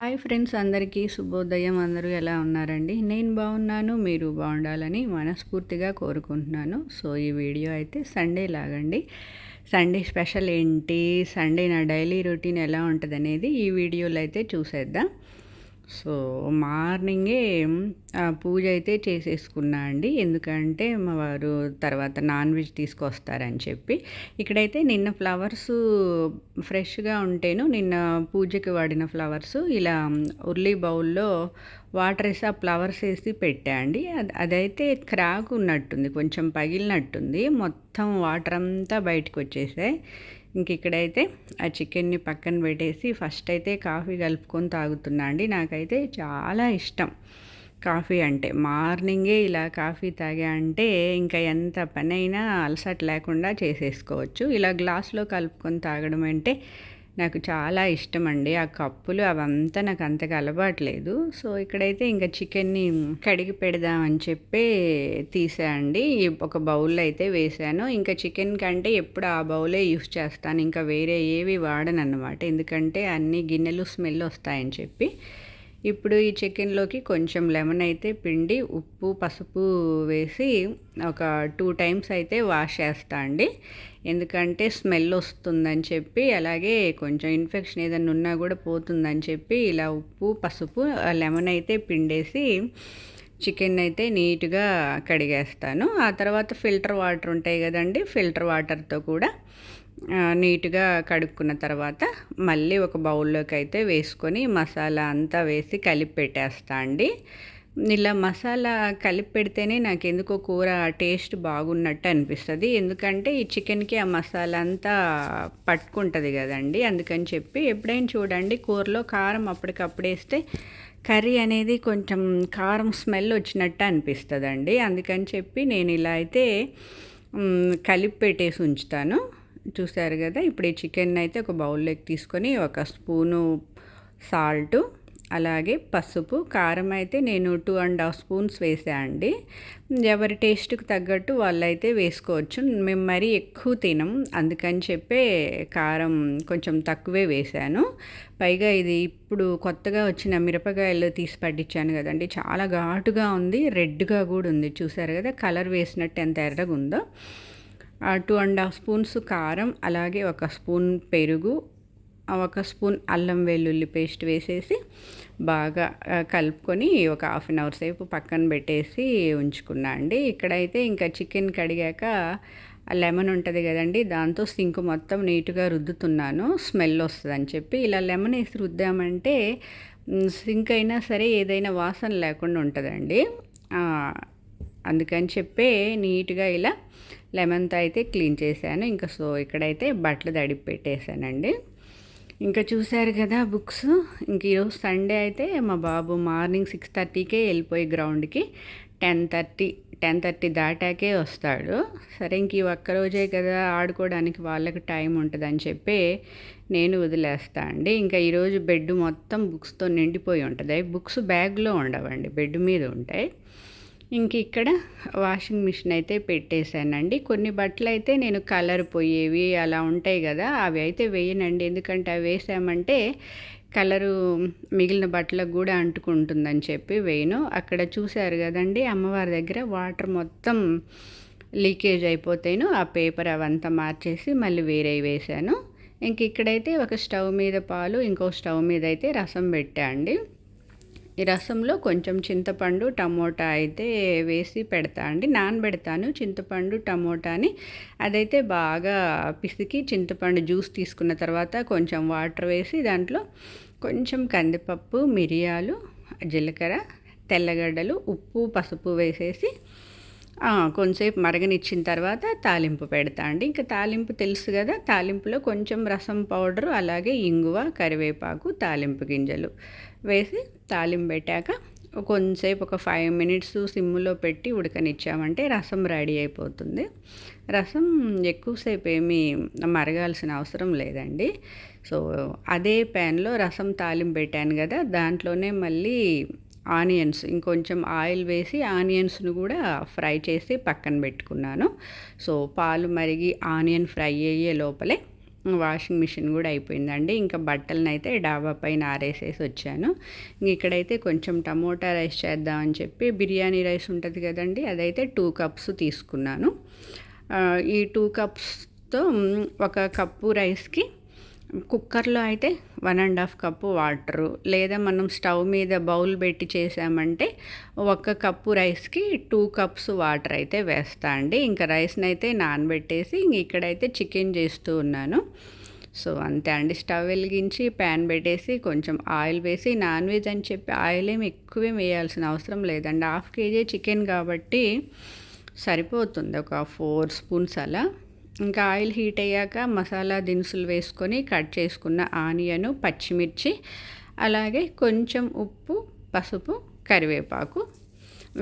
Hi friends, అందరికీ శుభోదయం. అందరూ ఎలా ఉన్నారండి? నేను బాగున్నాను, మీరు బాగుండాలని మనస్ఫూర్తిగా కోరుకుంటున్నాను. సో ఈ వీడియో అయితే సండే లాగండి. సండే స్పెషల్ ఏంటి, సండే నా డైలీ రొటీన్ ఎలా ఉంటుంది అనేది ఈ వీడియోలో అయితే చూసేద్దాం. సో మార్నింగే పూజ అయితే చేసేసుకున్నా అండి. ఎందుకంటే మా వారు తర్వాత నాన్ వెజ్ తీసుకొస్తారని చెప్పి. ఇక్కడైతే నిన్న ఫ్లవర్స్ ఫ్రెష్గా ఉంటేను, నిన్న పూజకి వాడిన ఫ్లవర్స్ ఇలా ఉర్లీ బౌల్లో వాటర్ వేసి ఆ ఫ్లవర్స్ వేసి పెట్టా అండి. అదైతే క్రాక్ ఉన్నట్టుంది, కొంచెం పగిలినట్టుంది. మొత్తం వాటర్ అంతా బయటకు వచ్చేసాయి. ఇంక ఇక్కడైతే ఆ చికెన్ని పక్కన పెట్టేసి ఫస్ట్ అయితే కాఫీ కలుపుకొని తాగుతున్నా అండి. నాకైతే చాలా ఇష్టం కాఫీ అంటే. మార్నింగే ఇలా కాఫీ తాగా అంటే ఇంకా ఎంత పని అయినా అలసట లేకుండా చేసేసుకోవచ్చు. ఇలా గ్లాస్లో కలుపుకొని తాగడం అంటే నాకు చాలా ఇష్టం అండి. ఆ కప్పులు అవంతా నాకు అంతగా అలవాట్లేదు. సో ఇక్కడైతే ఇంకా చికెన్ని కడిగి పెడదామని చెప్పి తీసా అండి. ఒక బౌల్లో అయితే వేసాను. ఇంకా చికెన్ కంటే ఎప్పుడు ఆ బౌలే యూస్ చేస్తాను, ఇంకా వేరే ఏవి వాడను అన్నమాట. ఎందుకంటే అన్ని గిన్నెలు స్మెల్ వస్తాయని చెప్పి. ఇప్పుడు ఈ చికెన్లోకి కొంచెం లెమన్ అయితే పిండి, ఉప్పు, పసుపు వేసి ఒక 2 టైమ్స్ అయితే వాష్ చేస్తా అండి. ఎందుకంటే స్మెల్ వస్తుందని చెప్పి, అలాగే కొంచెం ఇన్ఫెక్షన్ ఏదైనా ఉన్నా కూడా పోతుందని చెప్పి ఇలా ఉప్పు, పసుపు, లెమన్ అయితే పిండేసి చికెన్ అయితే నీట్గా కడిగేస్తాను. ఆ తర్వాత ఫిల్టర్ వాటర్ ఉంటాయి కదండి, ఫిల్టర్ వాటర్తో కూడా నీట్గా కడుక్కున్న తర్వాత మళ్ళీ ఒక బౌల్లోకి అయితే వేసుకొని మసాలా అంతా వేసి కలిపి పెట్టేస్తా అండి. ఇలా మసాలా కలిపి పెడితేనే నాకు ఎందుకో కూర టేస్ట్ బాగున్నట్టు అనిపిస్తుంది. ఎందుకంటే ఈ చికెన్కి ఆ మసాలా అంతా పట్టుకుంటుంది కదండి. అందుకని చెప్పి ఎప్పుడైనా చూడండి, కూరలో కారం అప్పటికప్పుడు వేస్తే కర్రీ అనేది కొంచెం కారం స్మెల్ వచ్చినట్టు అనిపిస్తుందండి. అందుకని చెప్పి నేను ఇలా అయితే కలిపి పెట్టేసి ఉంచుతాను. చూసారు కదా. ఇప్పుడు ఈ చికెన్ అయితే ఒక బౌల్లోకి తీసుకొని ఒక స్పూను సాల్టు, అలాగే పసుపు, కారం అయితే నేను 2.5 స్పూన్స్ వేసా అండి. ఎవరి టేస్ట్కి తగ్గట్టు వాళ్ళైతే వేసుకోవచ్చు. మేము మరీ ఎక్కువ తినం, అందుకని చెప్పే కారం కొంచెం తక్కువే వేశాను. పైగా ఇది ఇప్పుడు కొత్తగా వచ్చిన మిరపకాయలు తీసి పట్టించాను కదండి, చాలా ఘాటుగా ఉంది, రెడ్గా కూడా ఉంది. చూసారు కదా కలర్ వేసినట్టు ఎంత ఎర్రగా ఉందో. 2.5 స్పూన్స్ కారం, అలాగే ఒక స్పూన్ పెరుగు, ఒక స్పూన్ అల్లం వెల్లుల్లి పేస్ట్ వేసేసి బాగా కలుపుకొని ఒక 1/2 అవర్ సేపు పక్కన పెట్టేసి ఉంచుకున్నా అండి. ఇక్కడైతే ఇంకా చికెన్ కడిగాక లెమన్ ఉంటుంది కదండి, దాంతో సింక్ మొత్తం నీట్గా రుద్దుతున్నాను, స్మెల్ వస్తుందని చెప్పి. ఇలా లెమన్ వేసి రుద్దామంటే సింక్ అయినా సరే ఏదైనా వాసన లేకుండా ఉంటుందండి. అందుకని చెప్పి నీట్గా ఇలా లెమన్తో అయితే క్లీన్ చేశాను. ఇంకా సో ఇక్కడైతే బట్టలు తడిపి పెట్టేశానండి. ఇంకా చూశారు కదా బుక్స్. ఇంక ఈరోజు సండే అయితే మా బాబు మార్నింగ్ 6:30కే వెళ్ళిపోయి గ్రౌండ్కి 10:30 దాటాకే వస్తాడు. సరే ఇంక ఈ ఒక్కరోజే కదా ఆడుకోవడానికి వాళ్ళకి టైం ఉంటుందని చెప్పి నేను వదిలేస్తా అండి. ఇంకా ఈరోజు బెడ్ మొత్తం బుక్స్తో నిండిపోయి ఉంటుంది. బుక్స్ బ్యాగ్లో ఉండవండి, బెడ్ మీద ఉంటాయి. ఇంక ఇక్కడ వాషింగ్ మిషన్ అయితే పెట్టేశానండి. కొన్ని బట్టలు అయితే నేను కలర్ పోయేవి అలా ఉంటాయి కదా, అవి అయితే వేయనండి. ఎందుకంటే అవి వేసామంటే కలరు మిగిలిన బట్టలకు కూడా అంటుకుంటుందని చెప్పి వేయను. అక్కడ చూశారు కదండి, అమ్మవారి దగ్గర వాటర్ మొత్తం లీకేజ్ అయిపోతేను ఆ పేపర్ అవంతా మార్చేసి మళ్ళీ వేరే వేశాను. ఇంక ఇక్కడైతే ఒక స్టవ్ మీద పాలు, ఇంకో స్టవ్ మీద అయితే రసం పెట్టా అండి. ఈ రసంలో కొంచెం చింతపండు, టమోటా అయితే వేసి పెడతా అండి. నానబెడతాను చింతపండు, టమోటాని. అదైతే బాగా పిసికి చింతపండు జ్యూస్ తీసుకున్న తర్వాత కొంచెం వాటర్ వేసి దాంట్లో కొంచెం కందిపప్పు, మిరియాలు, జీలకర్ర, తెల్లగడ్డలు, ఉప్పు, పసుపు వేసేసి కొంచెంసేపు మరగనిచ్చిన తర్వాత తాలింపు పెడతా అండి. ఇంకా తాలింపు తెలుసు కదా, తాలింపులో కొంచెం రసం పౌడరు, అలాగే ఇంగువ, కరివేపాకు, తాలింపు గింజలు వేసి తాలింపు పెట్టాక కొంచెంసేపు ఒక 5 మినిట్స్ సిమ్లో పెట్టి ఉడకనిచ్చామంటే రసం రెడీ అయిపోతుంది. రసం ఎక్కువసేపు ఏమీ మరగాల్సిన అవసరం లేదండి. సో అదే ప్యాన్లో రసం తాలింపు పెట్టాను కదా, దాంట్లోనే మళ్ళీ ఆనియన్స్, ఇంకొంచెం ఆయిల్ వేసి ఆనియన్స్ను కూడా ఫ్రై చేసి పక్కన పెట్టుకున్నాను. సో పాలు మరిగి ఆనియన్ ఫ్రై అయ్యే లోపలే వాషింగ్ మిషన్ కూడా అయిపోయిందండి. ఇంకా బట్టలనైతే డాబా పైన ఆరేసేసి వచ్చాను. ఇక్కడైతే కొంచెం టమోటా రైస్ చేద్దామని చెప్పి బిర్యానీ రైస్ ఉంటుంది కదండి, అదైతే 2 కప్స్ తీసుకున్నాను. ఈ 2 కప్స్తో 1 కప్పు రైస్కి కుక్కర్లో అయితే 1.5 కప్పు వాటరు, లేదా మనం స్టవ్ మీద బౌల్ పెట్టి చేసామంటే 1 కప్పు రైస్కి 2 కప్స్ వాటర్ అయితే వేస్తా అండి. ఇంకా రైస్ని అయితే నానబెట్టేసి ఇక్కడైతే చికెన్ చేస్తూ ఉన్నాను. సో అంతే అండి. స్టవ్ వెలిగించి ప్యాన్ పెట్టేసి కొంచెం ఆయిల్ వేసి, నాన్ వెజ్ అని చెప్పి ఆయిల్ ఏమి ఎక్కువేం వేయాల్సిన అవసరం లేదండి. 1/2 kg చికెన్ కాబట్టి సరిపోతుంది, ఒక 4 స్పూన్స్ అలా. ఇంకా ఆయిల్ హీట్ అయ్యాక మసాలా దినుసులు వేసుకొని కట్ చేసుకున్న ఆనియను, పచ్చిమిర్చి, అలాగే కొంచెం ఉప్పు, పసుపు, కరివేపాకు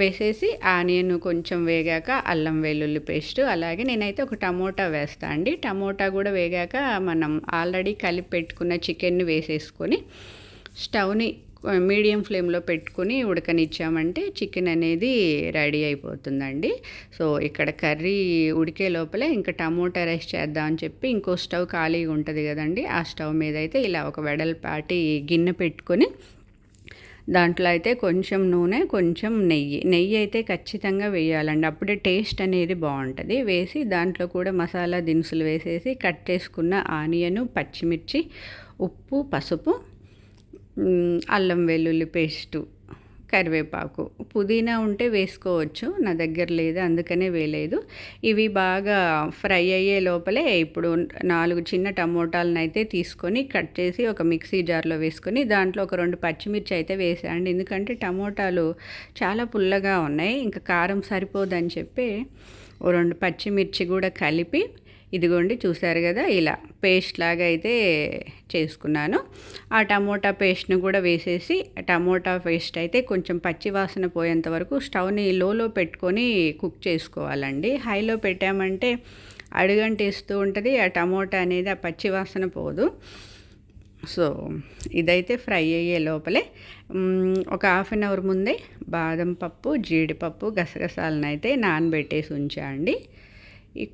వేసేసి ఆనియన్ కొంచెం వేగాక అల్లం వెల్లుల్లి పేస్ట్, అలాగే నేనైతే ఒక టమోటా వేస్తా అండి. టమోటా కూడా వేగాక మనం ఆల్రెడీ కలిపి పెట్టుకున్న చికెన్ని వేసేసుకొని స్టవ్ని మీడియం ఫ్లేమ్లో పెట్టుకుని ఉడకనిచ్చామంటే చికెన్ అనేది రెడీ అయిపోతుందండి. సో ఇక్కడ కర్రీ ఉడికే లోపలే ఇంకా టమోటా రైస్ చేద్దామని చెప్పి ఇంకో స్టవ్ ఖాళీగా ఉంటుంది కదండి, ఆ స్టవ్ మీద అయితే ఇలా ఒక వెడల్పాటి గిన్నె పెట్టుకొని దాంట్లో అయితే కొంచెం నూనె, కొంచెం నెయ్యి అయితే ఖచ్చితంగా వేయాలండి, అప్పుడే టేస్ట్ అనేది బాగుంటుంది. వేసి దాంట్లో కూడా మసాలా దినుసులు వేసేసి కట్ చేసుకున్న ఆనియను, పచ్చిమిర్చి, ఉప్పు, పసుపు, అల్లం వెల్లుల్లి పేస్టు, కరివేపాకు, పుదీనా ఉంటే వేసుకోవచ్చు, నా దగ్గర లేదు అందుకనే వేయలేదు. ఇవి బాగా ఫ్రై అయ్యే లోపలే ఇప్పుడు 4 చిన్న టమోటాలను అయితే తీసుకొని కట్ చేసి ఒక మిక్సీ జార్లో వేసుకొని దాంట్లో ఒక 2 పచ్చిమిర్చి అయితే వేసాయండి. ఎందుకంటే టమోటాలు చాలా పుల్లగా ఉన్నాయి, ఇంకా కారం సరిపోదని చెప్పి 2 పచ్చిమిర్చి కూడా కలిపి ఇదిగోండి చూసారు కదా, ఇలా పేస్ట్ లాగా అయితే చేసుకున్నాను. ఆ టమోటా పేస్ట్ను కూడా వేసేసి, టమోటా పేస్ట్ అయితే కొంచెం పచ్చి వాసన పోయేంత వరకు స్టవ్ని లోలో పెట్టుకొని కుక్ చేసుకోవాలండి. హైలో పెట్టామంటే అడుగంటేస్తూ ఉంటుంది, ఆ టమోటా అనేది ఆ పచ్చి వాసన పోదు. సో ఇదైతే ఫ్రై అయ్యే లోపలే ఒక 1/2 అవర్ ముందే బాదం పప్పు, జీడిపప్పు, గసగసాలను అయితే నానబెట్టేసి ఉంచండి.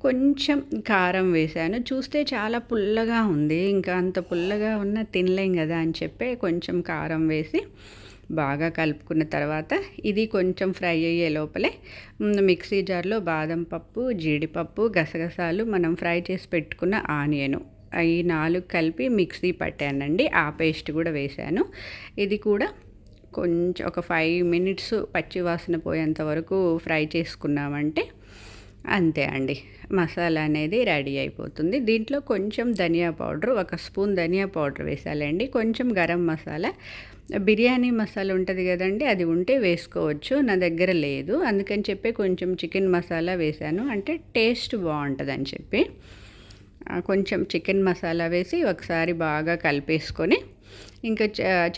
కొంచెం కారం వేసాను, చూస్తే చాలా పుల్లగా ఉంది, ఇంకా అంత పుల్లగా ఉన్న తినలేం కదా అని చెప్పి కొంచెం కారం వేసి బాగా కలుపుకున్న తర్వాత ఇది కొంచెం ఫ్రై అయ్యే లోపలే మిక్సీ జార్లో బాదం పప్పు, జీడిపప్పు, గసగసాలు, మనం ఫ్రై చేసి పెట్టుకున్న ఆనియను, ఈ 4 కలిపి మిక్సీ పట్టానండి. ఆ పేస్ట్ కూడా వేసాను. ఇది కూడా కొంచెం ఒక 5 మినిట్స్ పచ్చి వాసన పోయేంత వరకు ఫ్రై చేసుకున్నామంటే అంతే అండి, మసాలా అనేది రెడీ అయిపోతుంది. దీంట్లో కొంచెం ధనియా పౌడర్, 1 స్పూన్ ధనియా పౌడర్ వేసాలండి. కొంచెం గరం మసాలా, బిర్యానీ మసాలా ఉంటుంది కదండి, అది ఉంటే వేసుకోవచ్చు, నా దగ్గర లేదు అందుకని చెప్పి కొంచెం చికెన్ మసాలా వేసాను, అంటే టేస్ట్ బాగుంటుందని చెప్పి కొంచెం చికెన్ మసాలా వేసి ఒకసారి బాగా కలిపేసుకొని, ఇంకా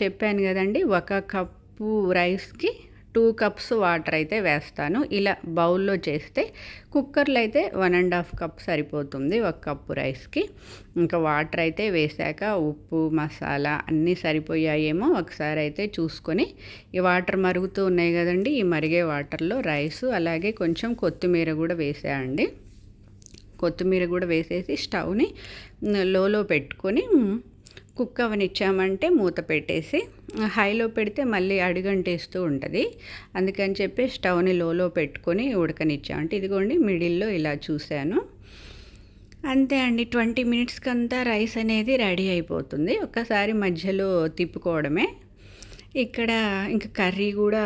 చెప్పాను కదండి 1 కప్పు రైస్కి 2 కప్స్ వాటర్ అయితే వేస్తాను. ఇలా బౌల్లో చేస్తే కుక్కర్లో అయితే 1.5 కప్ సరిపోతుంది 1 కప్పు రైస్కి. ఇంకా వాటర్ అయితే వేసాక ఉప్పు, మసాలా అన్నీ సరిపోయాయేమో ఒకసారి అయితే చూసుకొని, ఈ వాటర్ మరుగుతూ ఉన్నాయి కదండి, ఈ మరిగే వాటర్లో రైసు అలాగే కొంచెం కొత్తిమీర కూడా వేసేయండి. కొత్తిమీర కూడా వేసేసి స్టవ్ని లోలో పెట్టుకొని కుక్ అవనిచ్చామంటే మూత పెట్టేసి, హైలో పెడితే మళ్ళీ అడుగంటేస్తూ ఉంటుంది, అందుకని చెప్పి స్టవ్ని లోలో పెట్టుకొని ఉడకనిచ్చామంటే ఇదిగోండి మిడిల్లో ఇలా చూశాను. అంతే అండి, 20 మినిట్స్కి అంతా రైస్ అనేది రెడీ అయిపోతుంది. ఒక్కసారి మధ్యలో తిప్పుకోవడమే. ఇక్కడ ఇంకా కర్రీ కూడా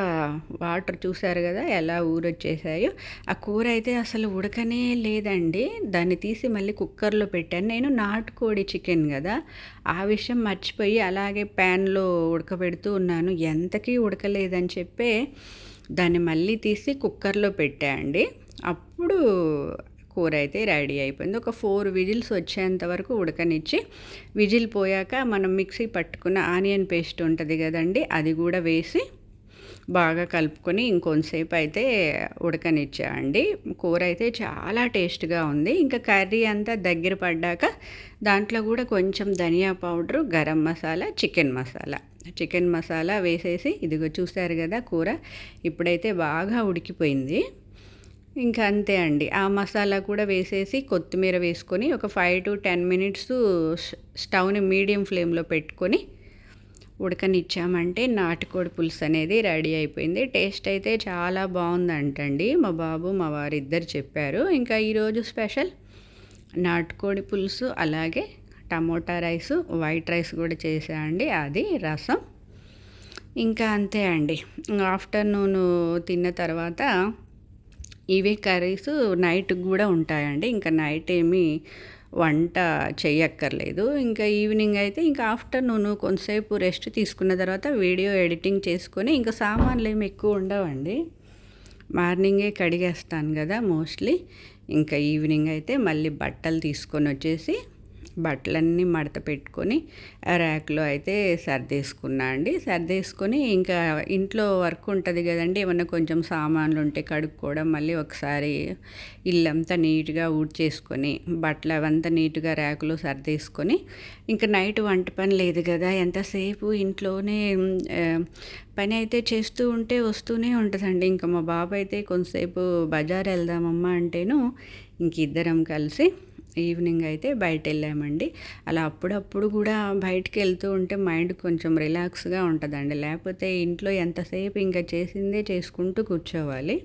వాటర్ చూసారు కదా ఎలా ఊరొచ్చేసాయో. ఆ కూర అయితే అసలు ఉడకనే లేదండి, దాన్ని తీసి మళ్ళీ కుక్కర్లో పెట్టాను. నేను నాటుకోడి చికెన్ కదా, ఆ విషయం మర్చిపోయి అలాగే ప్యాన్లో ఉడకబెడుతూ ఉన్నాను, ఎంతకీ ఉడకలేదని చెప్పి దాన్ని మళ్ళీ తీసి కుక్కర్లో పెట్టాయండి. అప్పుడు కూర అయితే రెడీ అయిపోయింది. ఒక 4 విజిల్స్ వచ్చేంత వరకు ఉడకనిచ్చి, విజిల్ పోయాక మనం మిక్సీ పట్టుకున్న ఆనియన్ పేస్ట్ ఉంటుంది కదండి, అది కూడా వేసి బాగా కలుపుకొని ఇంకొంతసేపు అయితే ఉడకనిచ్చామండి. కూర అయితే చాలా టేస్ట్గా ఉంది. ఇంకా కర్రీ అంతా దగ్గర పడ్డాక దాంట్లో కూడా కొంచెం ధనియా పౌడరు, గరం మసాలా, చికెన్ మసాలా వేసేసి, ఇదిగో చూసారు కదా కూర ఇప్పుడైతే బాగా ఉడికిపోయింది. ఇంకా అంతే అండి. ఆ మసాలా కూడా వేసేసి కొత్తిమీర వేసుకొని ఒక 5-10 మినిట్స్ స్టవ్‌ని మీడియం ఫ్లేమ్‌లో పెట్టుకొని ఉడకనిచ్చామంటే నాటుకోడి పులుసు అనేది రెడీ అయిపోయింది. టేస్ట్ అయితే చాలా బావుందంటండి. మా బాబు, మా వారిద్దరు చెప్పారు. ఇంకా ఈరోజు స్పెషల్ నాటుకోడి పులుసు, అలాగే టమోటా రైసు, వైట్ రైస్ కూడా చేశా అండి. అది రసం. ఇంకా అంతే అండి. ఆఫ్టర్‌నూను తిన్న తర్వాత ఇవే కర్రీస్ నైట్‌కి గూడా ఉంటాయండి. ఇంకా నైట్ ఏమీ వంట చెయ్యక్కర్లేదు. ఇంకా ఈవినింగ్ అయితే ఇంకా ఆఫ్టర్‌నూను కొంతసేపు రెస్ట్ తీసుకున్న తర్వాత వీడియో ఎడిటింగ్ చేసుకొని ఇంకా సామాన్లేమి ఎక్కువ ఉండవండి. మార్నింగే కడిగేస్తాను గదా మోస్ట్‌లీ. ఇంకా ఈవినింగ్ అయితే మళ్ళీ బట్టలు తీసుకొనొచ్చేసి బట్టలన్నీ మడత పెట్టుకొని ర్యాక్‌లో అయితే సర్దేసుకున్నా అండి. సర్దేసుకొని ఇంకా ఇంట్లో వర్క్ ఉంటది గదండీ! ఏమన్నా కొంచెం సామాన్లుంటే కడుక్కోవడం, మళ్ళీ ఒకసారి ఇల్లంతా నీట్‌గా ఊడ్చేసుకొని, బట్టలు అవంతా నీట్‌గా ర్యాక్‌లో సర్దేసుకొని, ఇంక నైట్ వంట పని లేదు గదా! ఎంతసేపు ఇంట్లోనే పని అయితే చేస్తూ ఉంటే వస్తూనే ఉంటదండి. ఇంక మా బాబయితే కొంతసేపు బజార్ ఎళ్దామమ్మా అంటేను, ఇంకిద్దరం కలిసి ఈవినింగ్ అయితే బయటెళ్ళామండి. అలా అప్పుడప్పుడు గూడా బయటికెళ్తూ ఉంటే మైండ్ కొంచెం రిలాక్స్‌గా ఉంటదండి. లేపోతే ఇంట్లో ఎంతసేపు ఇంక చేసిందే చేసుకుంటూ కూర్చోవాలి.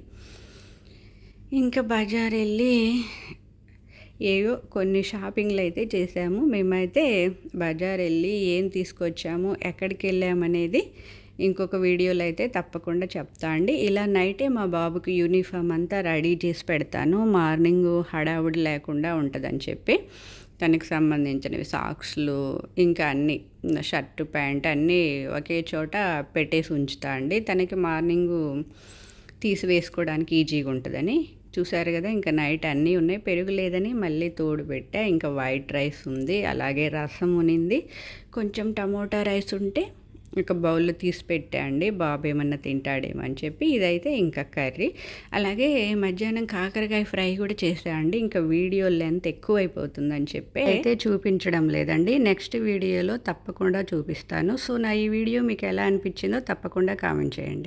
ఇంకా బజారెళ్ళి ఏవో కొన్ని షాపింగ్‌లయితే చేశాము. మేమైతే బజారెళ్ళి ఏం తీసుకొచ్చాము, ఎక్కడికెళ్ళామనేది ఇంకొక వీడియోలో అయితే తప్పకుండా చెప్తా అండి. ఇలా నైటే మా బాబుకి యూనిఫామ్ అంతా రెడీ చేసి పెడతాను. మార్నింగు హడావుడి లేకుండా ఉంటదని చెప్పి. తనకి సంబంధించినవి సాక్స్‌లు ఇంకా అన్నీ షర్టు, ప్యాంట్ అన్నీ ఒకే చోట పెట్టేసి ఉంచుతా అండి. తనకి మార్నింగు తీసి వేసుకోవడానికి ఈజీగా ఉంటదని. చూసారు గదా! ఇంకా నైట్ అన్నీ ఉన్నాయి. పెరుగు లేదని మళ్ళీ తోడు పెట్టా. ఇంకా వైట్ రైస్ ఉంది. అలాగే రసం ఉనింది. కొంచెం టమోటా రైస్ ఉంటే ఒక బౌల్‌లో తీసి పెట్టా అండి. బాబు ఏమన్నా తింటాడేమో అని చెప్పి. ఇదైతే ఇంకా కర్రీ. అలాగే మధ్యాహ్నం కాకరకాయ ఫ్రై కూడా చేశా అండి. ఇంకా వీడియో లెంత్ ఎక్కువైపోతుందని చెప్పి అయితే చూపించడం లేదండి. నెక్స్ట్ వీడియోలో తప్పకుండా చూపిస్తాను. సో, నా ఈ వీడియో మీకు ఎలా అనిపించిందో తప్పకుండా కామెంట్ చేయండి.